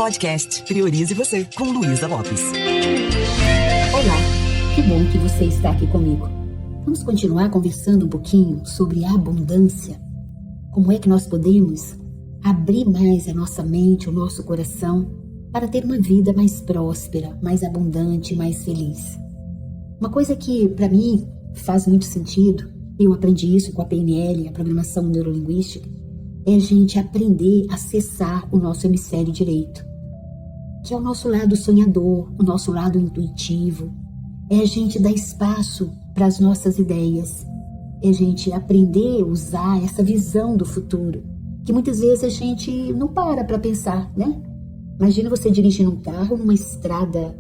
Podcast Priorize Você, com Luísa Lopes. Olá, que bom que você está aqui comigo. Vamos continuar conversando um pouquinho sobre a abundância. Como é que nós podemos abrir mais a nossa mente, o nosso coração, para ter uma vida mais próspera, mais abundante, mais feliz. Uma coisa que, para mim, faz muito sentido, eu aprendi isso com a PNL, a Programação Neurolinguística, é a gente aprender a acessar o nosso hemisfério direito, que é o nosso lado sonhador, o nosso lado intuitivo. É a gente dar espaço para as nossas ideias. É a gente aprender a usar essa visão do futuro, que muitas vezes a gente não para pensar, né? Imagina você dirigindo um carro numa estrada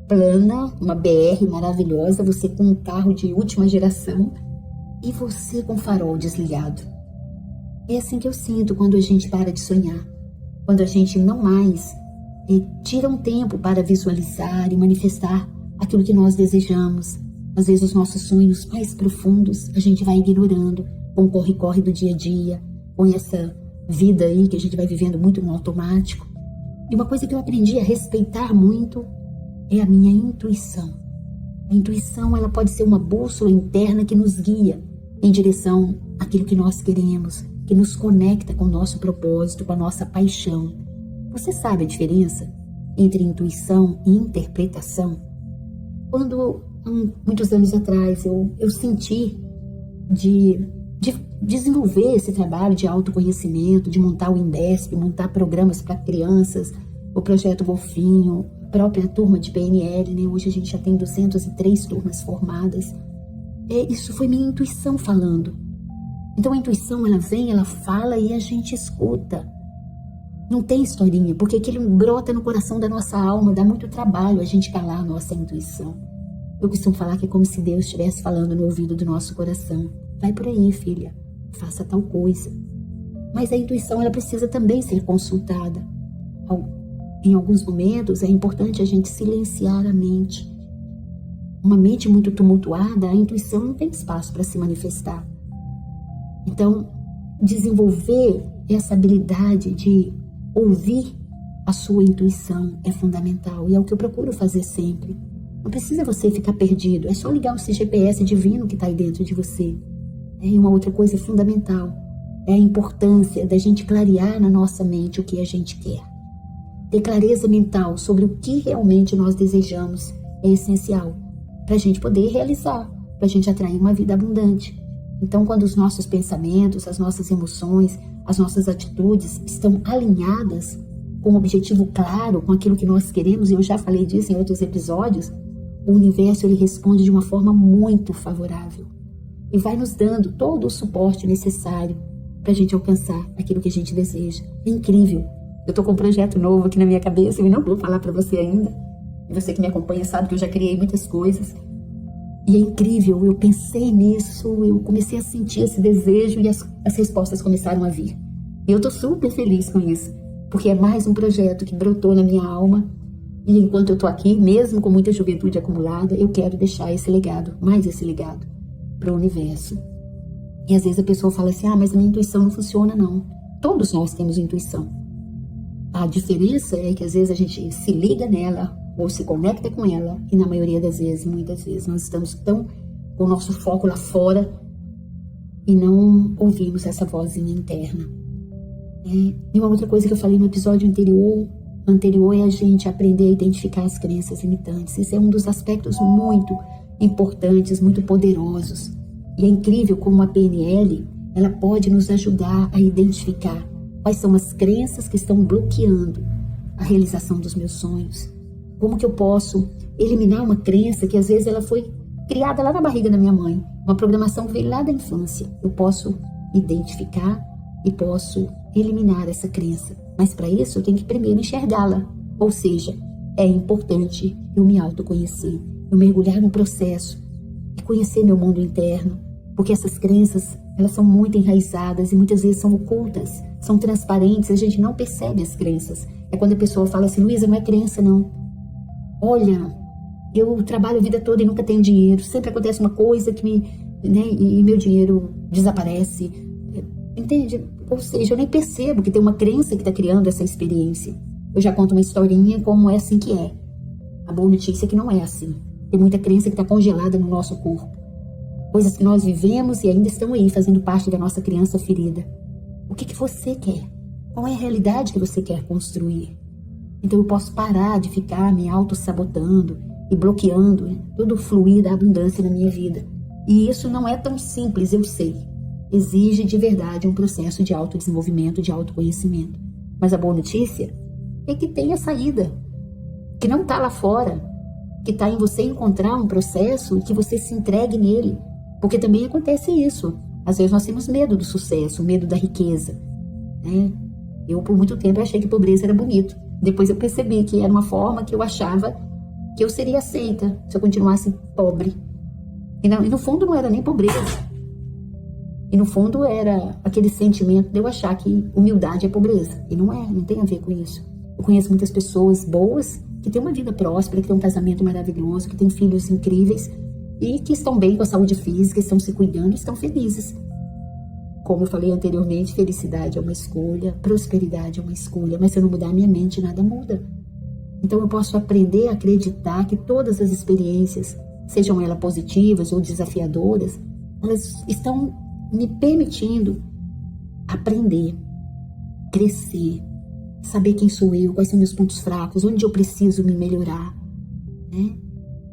plana, uma BR maravilhosa, você com um carro de última geração e você com o farol desligado. É assim que eu sinto quando a gente para de sonhar, quando a gente não mais tira um tempo para visualizar e manifestar aquilo que nós desejamos. Às vezes os nossos sonhos mais profundos a gente vai ignorando com o corre-corre do dia a dia, com essa vida aí que a gente vai vivendo muito no automático. E uma coisa que eu aprendi a respeitar muito é a minha intuição. A intuição, ela pode ser uma bússola interna que nos guia em direção àquilo que nós queremos, que nos conecta com o nosso propósito, com a nossa paixão. Você sabe a diferença entre intuição e interpretação? Quando, muitos anos atrás, eu senti de desenvolver esse trabalho de autoconhecimento, de montar o Indesp, montar programas para crianças, o Projeto Golfinho, a própria turma de PNL, né? Hoje a gente já tem 203 turmas formadas. Isso foi minha intuição falando. Então a intuição, ela vem, ela fala e a gente escuta. Não tem historinha, porque aquilo brota no coração da nossa alma, dá muito trabalho a gente calar a nossa intuição. Eu costumo falar que é como se Deus estivesse falando no ouvido do nosso coração. Vai por aí, filha, faça tal coisa. Mas a intuição, ela precisa também ser consultada. Em alguns momentos é importante a gente silenciar a mente. Uma mente muito tumultuada, a intuição não tem espaço para se manifestar. Então, desenvolver essa habilidade de ouvir a sua intuição é fundamental e é o que eu procuro fazer sempre. Não precisa você ficar perdido, é só ligar esse GPS divino que está aí dentro de você. E uma outra coisa fundamental é a importância da gente clarear na nossa mente o que a gente quer. Ter clareza mental sobre o que realmente nós desejamos é essencial para a gente poder realizar, para a gente atrair uma vida abundante. Então, quando os nossos pensamentos, as nossas emoções, as nossas atitudes estão alinhadas com um objetivo claro, com aquilo que nós queremos, e eu já falei disso em outros episódios, o universo, ele responde de uma forma muito favorável e vai nos dando todo o suporte necessário para a gente alcançar aquilo que a gente deseja. É incrível. Eu estou com um projeto novo aqui na minha cabeça e não vou falar para você ainda. E você que me acompanha sabe que eu já criei muitas coisas. E é incrível, eu pensei nisso, eu comecei a sentir esse desejo e as respostas começaram a vir. E eu estou super feliz com isso, porque é mais um projeto que brotou na minha alma. E enquanto eu estou aqui, mesmo com muita juventude acumulada, eu quero deixar esse legado, mais esse legado, para o universo. E às vezes a pessoa fala assim, mas a minha intuição não funciona não. Todos nós temos intuição. A diferença é que às vezes a gente se liga nela, ou se conecta com ela, e na maioria das vezes, muitas vezes, nós estamos tão com o nosso foco lá fora e não ouvimos essa vozinha interna. E uma outra coisa que eu falei no episódio anterior é a gente aprender a identificar as crenças limitantes. Isso é um dos aspectos muito importantes, muito poderosos. E é incrível como a PNL, ela pode nos ajudar a identificar quais são as crenças que estão bloqueando a realização dos meus sonhos. Como que eu posso eliminar uma crença que às vezes ela foi criada lá na barriga da minha mãe, uma programação que veio lá da infância. Eu posso identificar e posso eliminar essa crença. Mas para isso eu tenho que primeiro enxergá-la. Ou seja, é importante eu me autoconhecer, eu mergulhar no processo e conhecer meu mundo interno, porque essas crenças, elas são muito enraizadas e muitas vezes são ocultas, são transparentes, a gente não percebe as crenças. É quando a pessoa fala assim, Luísa, não é crença não. Olha, eu trabalho a vida toda e nunca tenho dinheiro, sempre acontece uma coisa e meu dinheiro desaparece, entende? Ou seja, eu nem percebo que tem uma crença que está criando essa experiência. eu já conto uma historinha como é assim que é. A boa notícia é que não é assim. Tem muita crença que está congelada no nosso corpo. Coisas que nós vivemos e ainda estão aí, fazendo parte da nossa criança ferida. O que você quer? Qual é a realidade que você quer construir? Então eu posso parar de ficar me auto-sabotando e bloqueando, né, todo o fluir da abundância na minha vida. E isso não é tão simples, eu sei. Exige de verdade um processo de autodesenvolvimento, de autoconhecimento. Mas a boa notícia é que tem a saída, que não está lá fora, que está em você encontrar um processo e que você se entregue nele. Porque também acontece isso. Às vezes nós temos medo do sucesso, medo da riqueza, né? Eu, por muito tempo, achei que pobreza era bonito. Depois eu percebi que era uma forma que eu achava que eu seria aceita se eu continuasse pobre. E no fundo não era nem pobreza. E no fundo era aquele sentimento de eu achar que humildade é pobreza. E não é, não tem a ver com isso. Eu conheço muitas pessoas boas que têm uma vida próspera, que têm um casamento maravilhoso, que têm filhos incríveis e que estão bem com a saúde física, estão se cuidando e estão felizes. Como eu falei anteriormente, felicidade é uma escolha, prosperidade é uma escolha, mas se eu não mudar a minha mente, nada muda. Então eu posso aprender a acreditar que todas as experiências, sejam elas positivas ou desafiadoras, elas estão me permitindo aprender, crescer, saber quem sou eu, quais são meus pontos fracos, onde eu preciso me melhorar, né?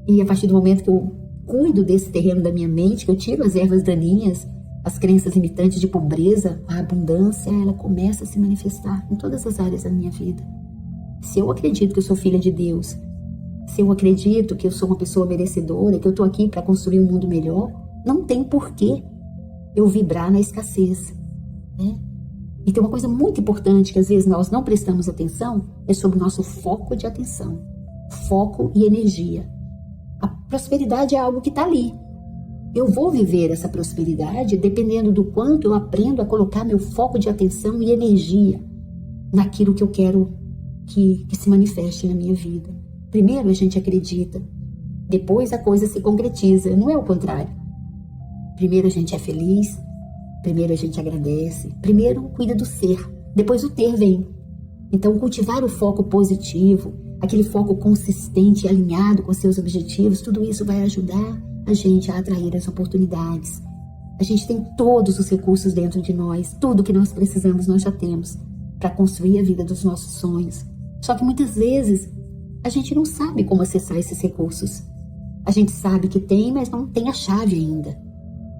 E a partir do momento que eu cuido desse terreno da minha mente, que eu tiro as ervas daninhas, as crenças limitantes de pobreza, a abundância, ela começa a se manifestar em todas as áreas da minha vida. Se eu acredito que eu sou filha de Deus, se eu acredito que eu sou uma pessoa merecedora, que eu estou aqui para construir um mundo melhor, não tem porquê eu vibrar na escassez, né? E tem uma coisa muito importante que às vezes nós não prestamos atenção, é sobre o nosso foco de atenção, foco e energia. A prosperidade é algo que está ali. Eu vou viver essa prosperidade dependendo do quanto eu aprendo a colocar meu foco de atenção e energia naquilo que eu quero que se manifeste na minha vida. Primeiro a gente acredita, depois a coisa se concretiza, não é o contrário. Primeiro a gente é feliz, primeiro a gente agradece, primeiro cuida do ser, depois o ter vem. Então cultivar o foco positivo, aquele foco consistente e alinhado com seus objetivos, tudo isso vai ajudar a gente a atrair as oportunidades. A gente tem todos os recursos dentro de nós, tudo que nós precisamos nós já temos para construir a vida dos nossos sonhos. Só que muitas vezes a gente não sabe como acessar esses recursos. A gente sabe que tem, mas não tem a chave ainda.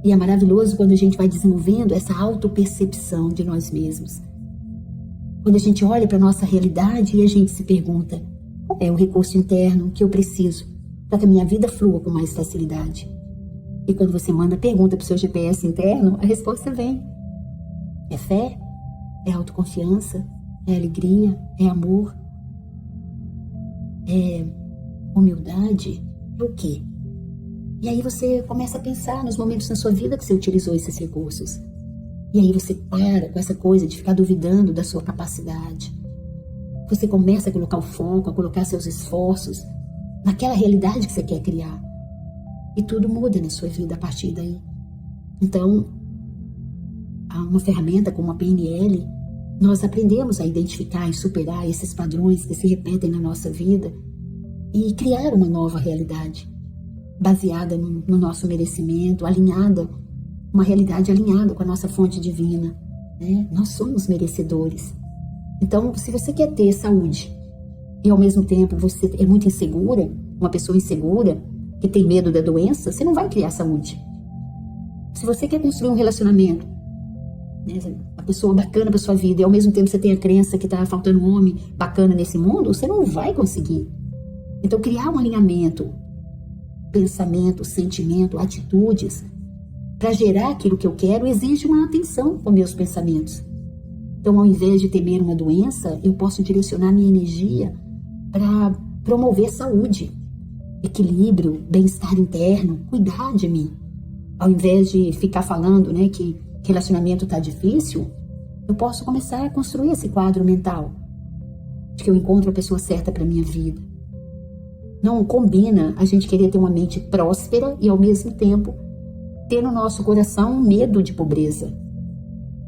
E é maravilhoso quando a gente vai desenvolvendo essa autopercepção de nós mesmos. Quando a gente olha para a nossa realidade e a gente se pergunta: qual é o recurso interno que eu preciso para que a minha vida flua com mais facilidade? E quando você manda a pergunta para o seu GPS interno, a resposta vem. É fé? É autoconfiança? É alegria? É amor? É humildade? É o quê? E aí você começa a pensar nos momentos na sua vida que você utilizou esses recursos. E aí você para com essa coisa de ficar duvidando da sua capacidade. Você começa a colocar o foco, a colocar seus esforços naquela realidade que você quer criar. E tudo muda na sua vida a partir daí. Então, há uma ferramenta como a PNL, nós aprendemos a identificar e superar esses padrões que se repetem na nossa vida e criar uma nova realidade, baseada no nosso merecimento, alinhada, uma realidade alinhada com a nossa fonte divina, né? Nós somos merecedores. Então, se você quer ter saúde e ao mesmo tempo você é muito insegura, uma pessoa insegura, que tem medo da doença, você não vai criar saúde. Se você quer construir um relacionamento, né, uma pessoa bacana para sua vida, e ao mesmo tempo você tem a crença que está faltando um homem bacana nesse mundo, você não vai conseguir. Então, criar um alinhamento, pensamento, sentimento, atitudes, para gerar aquilo que eu quero, exige uma atenção com meus pensamentos. Então, ao invés de temer uma doença, eu posso direcionar minha energia para promover saúde, equilíbrio, bem-estar interno, cuidar de mim. Ao invés de ficar falando, né, que relacionamento está difícil, eu posso começar a construir esse quadro mental de que eu encontro a pessoa certa para minha vida. Não combina a gente querer ter uma mente próspera e, ao mesmo tempo, ter no nosso coração um medo de pobreza.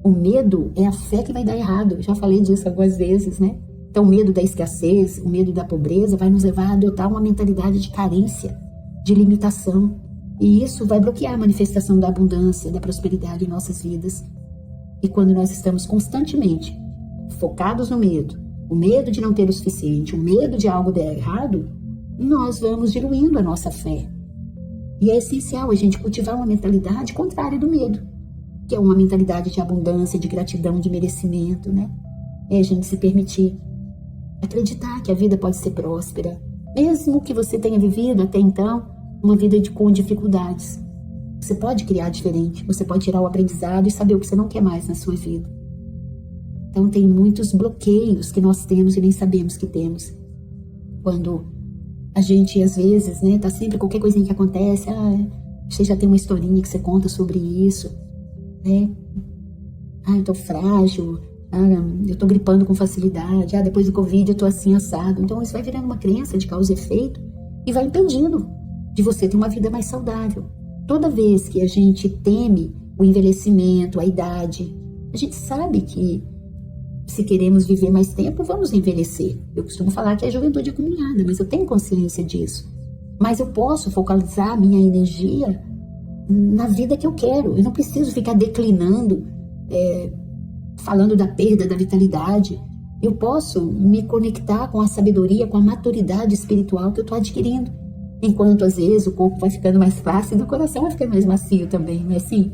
O medo é a fé que vai dar errado. Eu já falei disso algumas vezes, né? Então, o medo da escassez, o medo da pobreza vai nos levar a adotar uma mentalidade de carência, de limitação. E isso vai bloquear a manifestação da abundância, da prosperidade em nossas vidas. E quando nós estamos constantemente focados no medo, o medo de não ter o suficiente, o medo de algo dar errado, nós vamos diluindo a nossa fé. E é essencial a gente cultivar uma mentalidade contrária do medo, que é uma mentalidade de abundância, de gratidão, de merecimento, né? É a gente se permitir acreditar que a vida pode ser próspera, mesmo que você tenha vivido até então uma vida com dificuldades. Você pode criar diferente, você pode tirar o aprendizado e saber o que você não quer mais na sua vida. Então tem muitos bloqueios que nós temos e nem sabemos que temos. Quando a gente, às vezes, né, tá sempre qualquer coisinha que acontece, você já tem uma historinha que você conta sobre isso, né? Eu tô frágil, eu tô gripando com facilidade, depois do Covid eu tô assim assado. Então isso vai virando uma crença de causa e efeito e vai impedindo de você ter uma vida mais saudável. Toda vez que a gente teme o envelhecimento, a idade, a gente sabe que se queremos viver mais tempo, vamos envelhecer. Eu costumo falar que a juventude é caminhada, mas eu tenho consciência disso. Mas eu posso focalizar a minha energia na vida que eu quero. Eu não preciso ficar declinando, falando da perda da vitalidade. Eu posso me conectar com a sabedoria, com a maturidade espiritual que eu estou adquirindo. Enquanto, às vezes, o corpo vai ficando mais flácido e o coração vai ficando mais macio também, não é assim?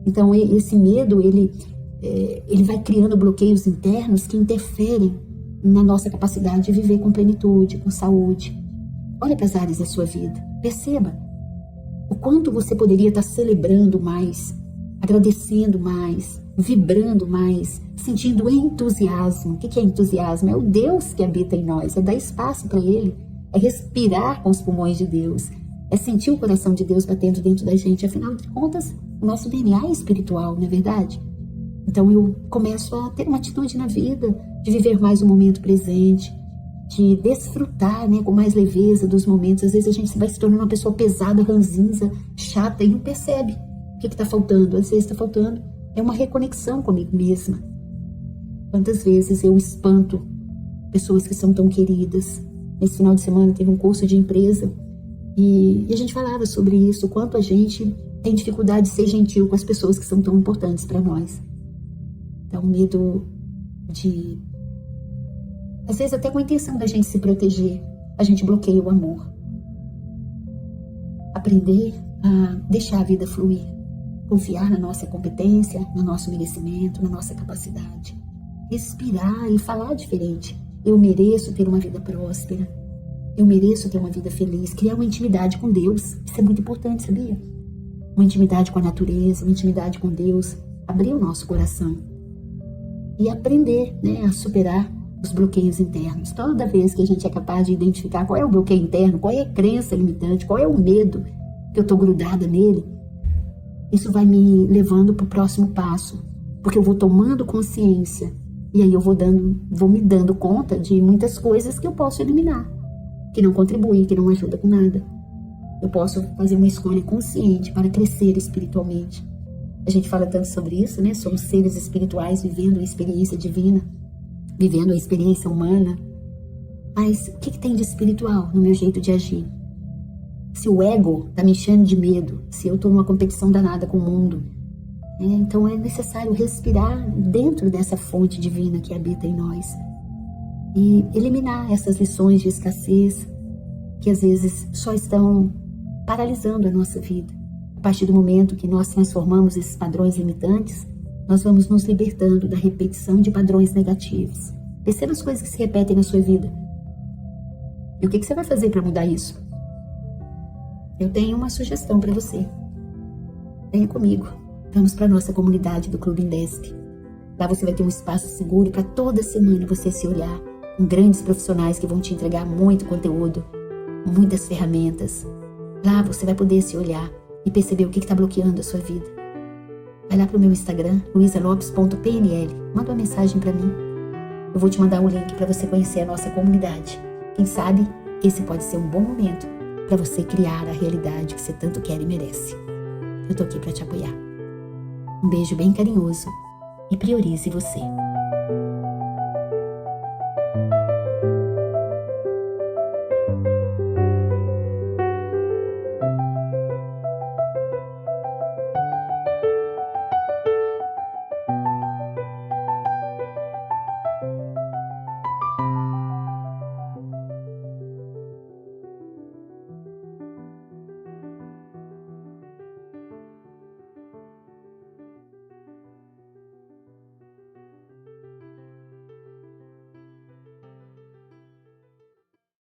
Então, esse medo, ele vai criando bloqueios internos que interferem na nossa capacidade de viver com plenitude, com saúde. Olha para as áreas da sua vida. Perceba o quanto você poderia estar celebrando mais, agradecendo mais, vibrando mais, sentindo entusiasmo. O que é entusiasmo? É o Deus que habita em nós, é dar espaço para Ele, é respirar com os pulmões de Deus, é sentir o coração de Deus batendo dentro da gente. Afinal de contas, o nosso DNA é espiritual, não é verdade? Então eu começo a ter uma atitude na vida, de viver mais o momento presente, de desfrutar, né, com mais leveza dos momentos. Às vezes a gente vai se tornando uma pessoa pesada, ranzinza, chata e não percebe o que está faltando. Às vezes está faltando uma reconexão comigo mesma. Quantas vezes eu espanto pessoas que são tão queridas. Nesse final de semana teve um curso de empresa e a gente falava sobre isso, o quanto a gente tem dificuldade de ser gentil com as pessoas que são tão importantes para nós. Então, medo de... Às vezes até com a intenção da gente se proteger, a gente bloqueia o amor. Aprender a deixar a vida fluir. Confiar na nossa competência, no nosso merecimento, na nossa capacidade. Respirar e falar diferente. Eu mereço ter uma vida próspera. Eu mereço ter uma vida feliz. Criar uma intimidade com Deus. Isso é muito importante, sabia? Uma intimidade com a natureza, uma intimidade com Deus. Abrir o nosso coração. E aprender, né, a superar os bloqueios internos. Toda vez que a gente é capaz de identificar qual é o bloqueio interno, qual é a crença limitante, qual é o medo que eu estou grudada nele, isso vai me levando para o próximo passo. Porque eu vou tomando consciência e aí eu vou me dando conta de muitas coisas que eu posso eliminar, que não contribuem, que não ajudam com nada. Eu posso fazer uma escolha consciente para crescer espiritualmente. A gente fala tanto sobre isso, né? Somos seres espirituais vivendo a experiência divina, vivendo a experiência humana. Mas o que tem de espiritual no meu jeito de agir? Se o ego está me enchendo de medo, se eu estou numa competição danada com o mundo, então é necessário respirar dentro dessa fonte divina que habita em nós e eliminar essas lições de escassez que às vezes só estão paralisando a nossa vida. A partir do momento que nós transformamos esses padrões limitantes, nós vamos nos libertando da repetição de padrões negativos. Perceba as coisas que se repetem na sua vida. E o que você vai fazer para mudar isso? Eu tenho uma sugestão para você. Venha comigo. Vamos para a nossa comunidade do Clube Indesp. Lá você vai ter um espaço seguro para toda semana você se olhar, com grandes profissionais que vão te entregar muito conteúdo, muitas ferramentas. Lá você vai poder se olhar e perceber o que está bloqueando a sua vida. Vai lá para o meu Instagram, luisalopes.pnl. Manda uma mensagem para mim. Eu vou te mandar um link para você conhecer a nossa comunidade. Quem sabe esse pode ser um bom momento para você criar a realidade que você tanto quer e merece. Eu tô aqui para te apoiar. Um beijo bem carinhoso e priorize você.